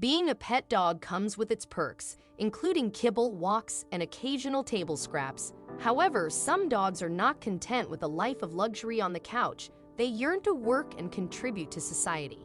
Being a pet dog comes with its perks, including kibble, walks, and occasional table scraps. However, some dogs are not content with a life of luxury on the couch. They yearn to work and contribute to society.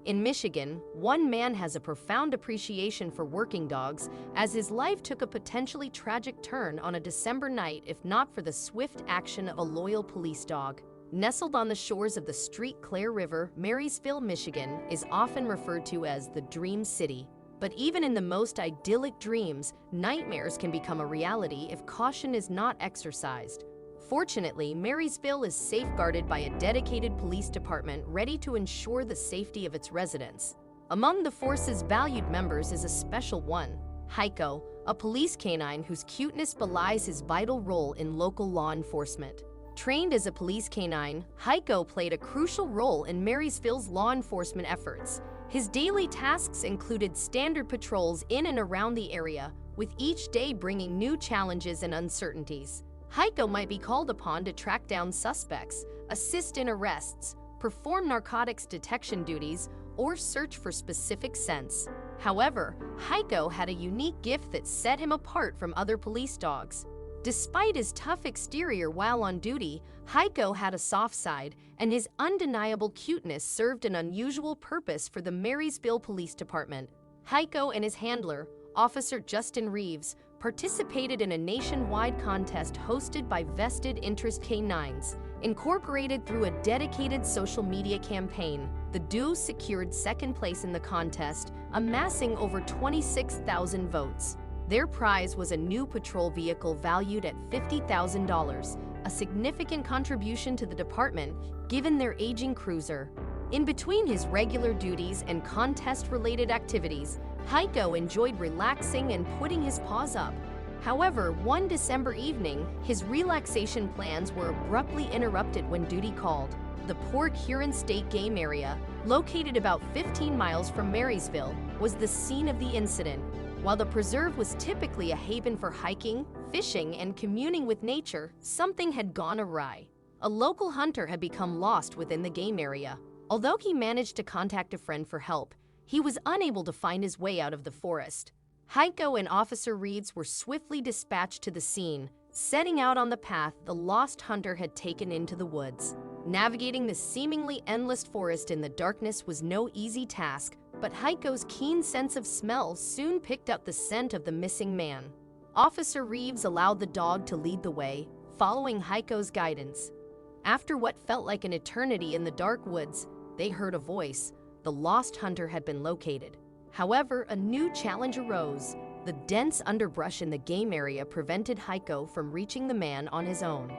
In Michigan, one man has a profound appreciation for working dogs, as his life took a potentially tragic turn on a December night if not for the swift action of a loyal police dog. Nestled on the shores of the St. Clair River, Marysville, Michigan is often referred to as the Dream City. But even in the most idyllic dreams, nightmares can become a reality if caution is not exercised. Fortunately, Marysville is safeguarded by a dedicated police department ready to ensure the safety of its residents. Among the force's valued members is a special one, Heiko, a police canine whose cuteness belies his vital role in local law enforcement. Trained as a police canine, Heiko played a crucial role in Marysville's law enforcement efforts. His daily tasks included standard patrols in and around the area, with each day bringing new challenges and uncertainties. Heiko might be called upon to track down suspects, assist in arrests, perform narcotics detection duties, or search for specific scents. However, Heiko had a unique gift that set him apart from other police dogs. Despite his tough exterior while on duty, Heiko had a soft side, and his undeniable cuteness served an unusual purpose for the Marysville Police Department. Heiko and his handler, Officer Justin Reeves, participated in a nationwide contest hosted by vested interest canines. Incorporated through a dedicated social media campaign, the duo secured second place in the contest, amassing over 26,000 votes. Their prize was a new patrol vehicle valued at $50,000, a significant contribution to the department given their aging cruiser. In between his regular duties and contest-related activities, Heiko enjoyed relaxing and putting his paws up. However, one December evening, his relaxation plans were abruptly interrupted when duty called. The Port Huron State Game Area, located about 15 miles from Marysville, was the scene of the incident. While the preserve was typically a haven for hiking, fishing, and communing with nature, something had gone awry. A local hunter had become lost within the game area. Although he managed to contact a friend for help, he was unable to find his way out of the forest. Heiko and Officer Reeves were swiftly dispatched to the scene, setting out on the path the lost hunter had taken into the woods. Navigating the seemingly endless forest in the darkness was no easy task, but Heiko's keen sense of smell soon picked up the scent of the missing man. Officer Reeves allowed the dog to lead the way, following Heiko's guidance. After what felt like an eternity in the dark woods, they heard a voice. The lost hunter had been located. However, a new challenge arose. The dense underbrush in the game area prevented Heiko from reaching the man on his own.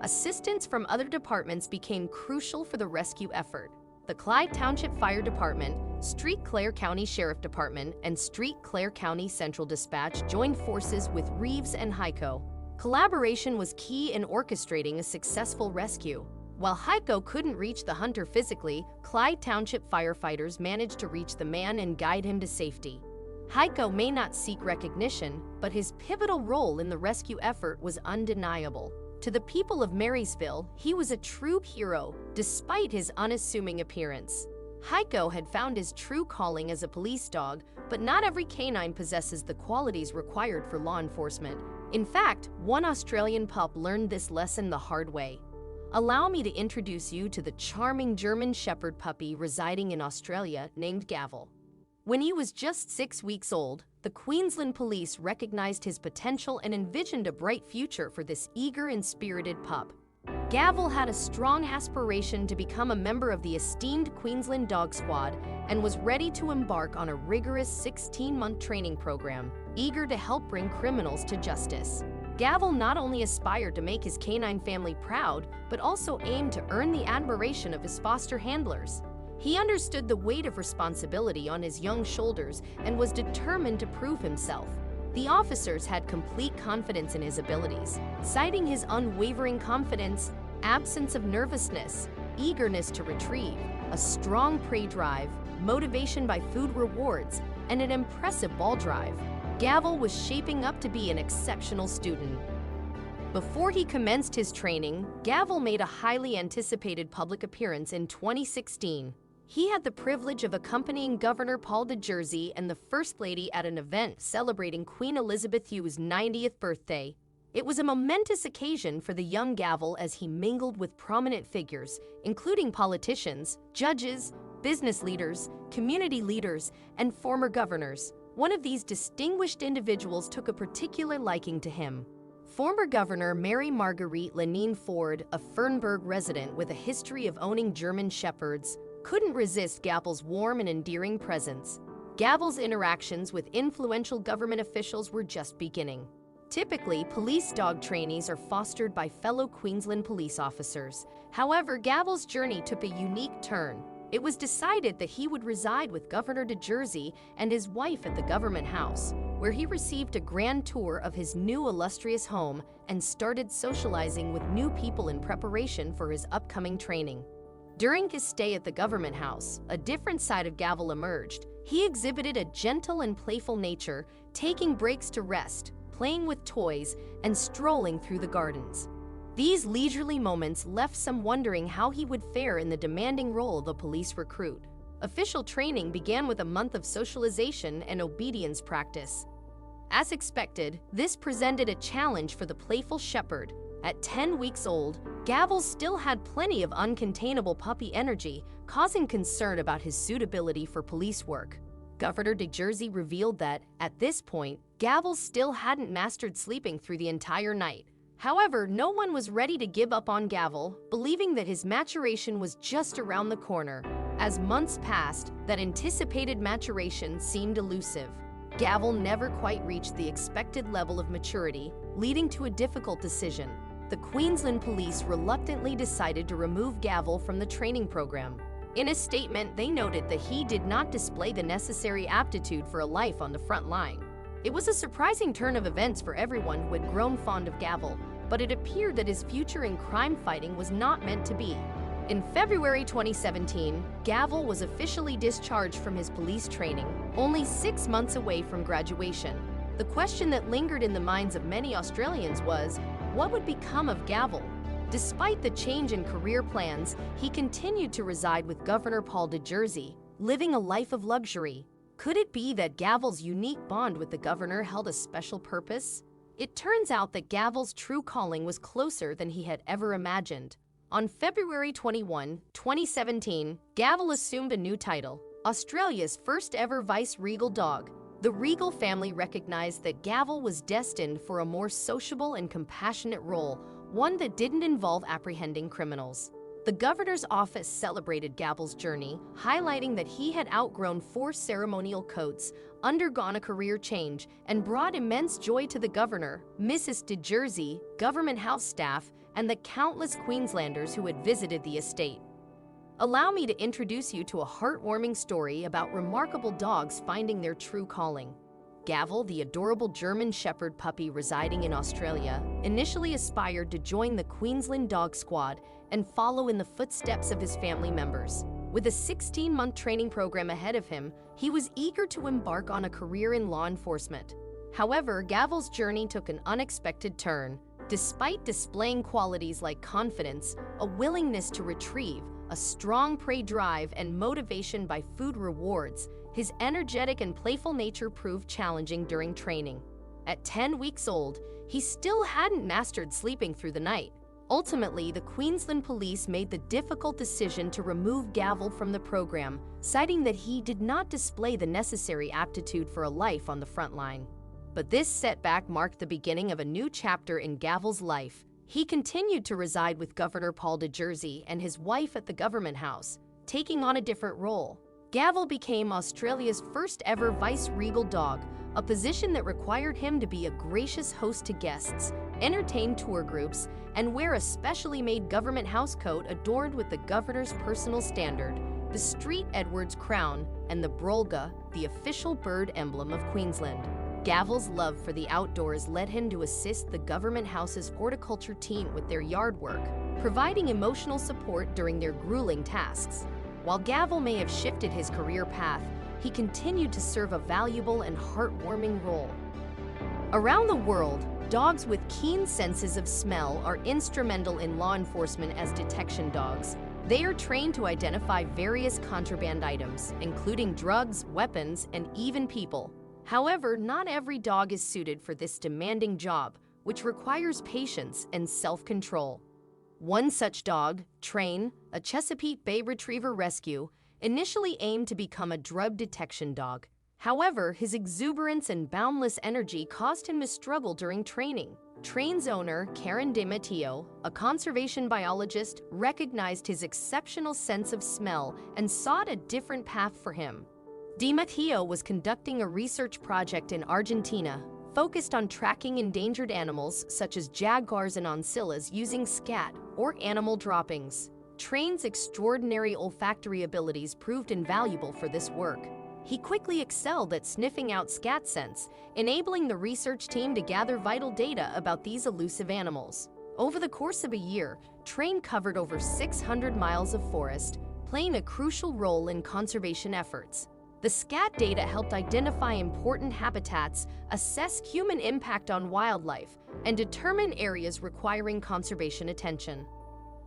Assistance from other departments became crucial for the rescue effort. The Clyde Township Fire Department, St. Clair County Sheriff Department, and St. Clair County Central Dispatch joined forces with Reeves and Heiko. Collaboration was key in orchestrating a successful rescue. While Heiko couldn't reach the hunter physically, Clyde Township firefighters managed to reach the man and guide him to safety. Heiko may not seek recognition, but his pivotal role in the rescue effort was undeniable. To the people of Marysville, he was a true hero, despite his unassuming appearance. Heiko had found his true calling as a police dog, but not every canine possesses the qualities required for law enforcement. In fact, one Australian pup learned this lesson the hard way. Allow me to introduce you to the charming German Shepherd puppy residing in Australia named Gavel. When he was just 6 weeks old, the Queensland police recognized his potential and envisioned a bright future for this eager and spirited pup. Gavel had a strong aspiration to become a member of the esteemed Queensland Dog Squad and was ready to embark on a rigorous 16-month training program, eager to help bring criminals to justice. Gavel not only aspired to make his canine family proud, but also aimed to earn the admiration of his foster handlers. He understood the weight of responsibility on his young shoulders and was determined to prove himself. The officers had complete confidence in his abilities, citing his unwavering confidence, absence of nervousness, eagerness to retrieve, a strong prey drive, motivation by food rewards, and an impressive ball drive. Gavel was shaping up to be an exceptional student. Before he commenced his training, Gavel made a highly anticipated public appearance in 2016. He had the privilege of accompanying Governor Paul de Jersey and the First Lady at an event celebrating Queen Elizabeth II's 90th birthday. It was a momentous occasion for the young Gavel as he mingled with prominent figures, including politicians, judges, business leaders, community leaders, and former governors. One of these distinguished individuals took a particular liking to him. Former Governor Mary Marguerite Lenine Ford, a Fernburg resident with a history of owning German Shepherds, couldn't resist Gavel's warm and endearing presence. Gavel's interactions with influential government officials were just beginning. Typically, police dog trainees are fostered by fellow Queensland police officers. However, Gavel's journey took a unique turn. It was decided that he would reside with Governor de Jersey and his wife at the government house, where he received a grand tour of his new illustrious home and started socializing with new people in preparation for his upcoming training. During his stay at the government house, a different side of Gavel emerged. He exhibited a gentle and playful nature, taking breaks to rest, playing with toys, and strolling through the gardens. These leisurely moments left some wondering how he would fare in the demanding role of a police recruit. Official training began with a month of socialization and obedience practice. As expected, this presented a challenge for the playful shepherd. At 10 weeks old, Gavel still had plenty of uncontainable puppy energy, causing concern about his suitability for police work. Governor de Jersey revealed that, at this point, Gavel still hadn't mastered sleeping through the entire night. However, no one was ready to give up on Gavel, believing that his maturation was just around the corner. As months passed, that anticipated maturation seemed elusive. Gavel never quite reached the expected level of maturity, leading to a difficult decision. The Queensland Police reluctantly decided to remove Gavel from the training program. In a statement, they noted that he did not display the necessary aptitude for a life on the front line. It was a surprising turn of events for everyone who had grown fond of Gavel, but it appeared that his future in crime fighting was not meant to be. In February 2017, Gavel was officially discharged from his police training, only 6 months away from graduation. The question that lingered in the minds of many Australians was, what would become of Gavel? Despite the change in career plans, he continued to reside with Governor Paul de Jersey, living a life of luxury. Could it be that Gavel's unique bond with the governor held a special purpose? It turns out that Gavel's true calling was closer than he had ever imagined. On February 21, 2017, Gavel assumed a new title, Australia's first ever vice-regal dog. The regal family recognized that Gavel was destined for a more sociable and compassionate role, one that didn't involve apprehending criminals. The governor's office celebrated Gavel's journey, highlighting that he had outgrown 4 ceremonial coats, undergone a career change, and brought immense joy to the governor, Mrs. de Jersey, government house staff, and the countless Queenslanders who had visited the estate. Allow me to introduce you to a heartwarming story about remarkable dogs finding their true calling. Gavel, the adorable German Shepherd puppy residing in Australia, initially aspired to join the Queensland Dog Squad and follow in the footsteps of his family members. With a 16-month training program ahead of him, he was eager to embark on a career in law enforcement. However, Gavel's journey took an unexpected turn. Despite displaying qualities like confidence, a willingness to retrieve, a strong prey drive, and motivation by food rewards, his energetic and playful nature proved challenging during training. At 10 weeks old, he still hadn't mastered sleeping through the night. Ultimately, the Queensland Police made the difficult decision to remove Gavel from the program, citing that he did not display the necessary aptitude for a life on the front line. But this setback marked the beginning of a new chapter in Gavel's life. He continued to reside with Governor Paul de Jersey and his wife at the government house, taking on a different role. Gavel became Australia's first ever vice-regal dog, a position that required him to be a gracious host to guests, entertain tour groups, and wear a specially made government house coat adorned with the governor's personal standard, the Street Edwards crown, and the brolga, the official bird emblem of Queensland. Gavel's love for the outdoors led him to assist the government house's horticulture team with their yard work, providing emotional support during their grueling tasks. While Gavel may have shifted his career path, he continued to serve a valuable and heartwarming role. Around the world, dogs with keen senses of smell are instrumental in law enforcement as detection dogs. They are trained to identify various contraband items, including drugs, weapons, and even people. However, not every dog is suited for this demanding job, which requires patience and self-control. One such dog, Train, a Chesapeake Bay Retriever rescue, initially aimed to become a drug detection dog. However, his exuberance and boundless energy caused him to struggle during training. Train's owner, Karen DeMatteo, a conservation biologist, recognized his exceptional sense of smell and sought a different path for him. DeMatteo was conducting a research project in Argentina focused on tracking endangered animals such as jaguars and oncillas using scat, or animal droppings. Train's extraordinary olfactory abilities proved invaluable for this work. He quickly excelled at sniffing out scat scents, enabling the research team to gather vital data about these elusive animals. Over the course of a year, Train covered over 600 miles of forest, playing a crucial role in conservation efforts. The scat data helped identify important habitats, assess human impact on wildlife, and determine areas requiring conservation attention.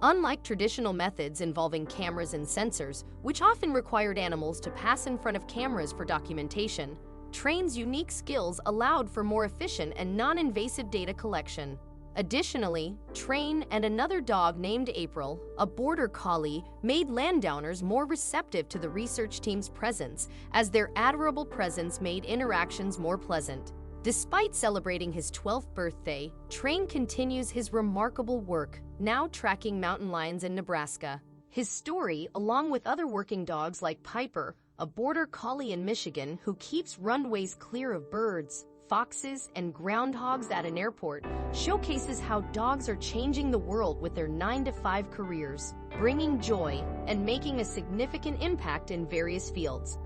Unlike traditional methods involving cameras and sensors, which often required animals to pass in front of cameras for documentation, Train's unique skills allowed for more efficient and non-invasive data collection. Additionally, Train and another dog named April, a border collie, made landowners more receptive to the research team's presence, as their adorable presence made interactions more pleasant. Despite celebrating his 12th birthday, Train continues his remarkable work, now tracking mountain lions in Nebraska. His story, along with other working dogs like Piper, a border collie in Michigan who keeps runways clear of birds, foxes, and groundhogs at an airport, showcases how dogs are changing the world with their 9-to-5 careers, bringing joy and making a significant impact in various fields.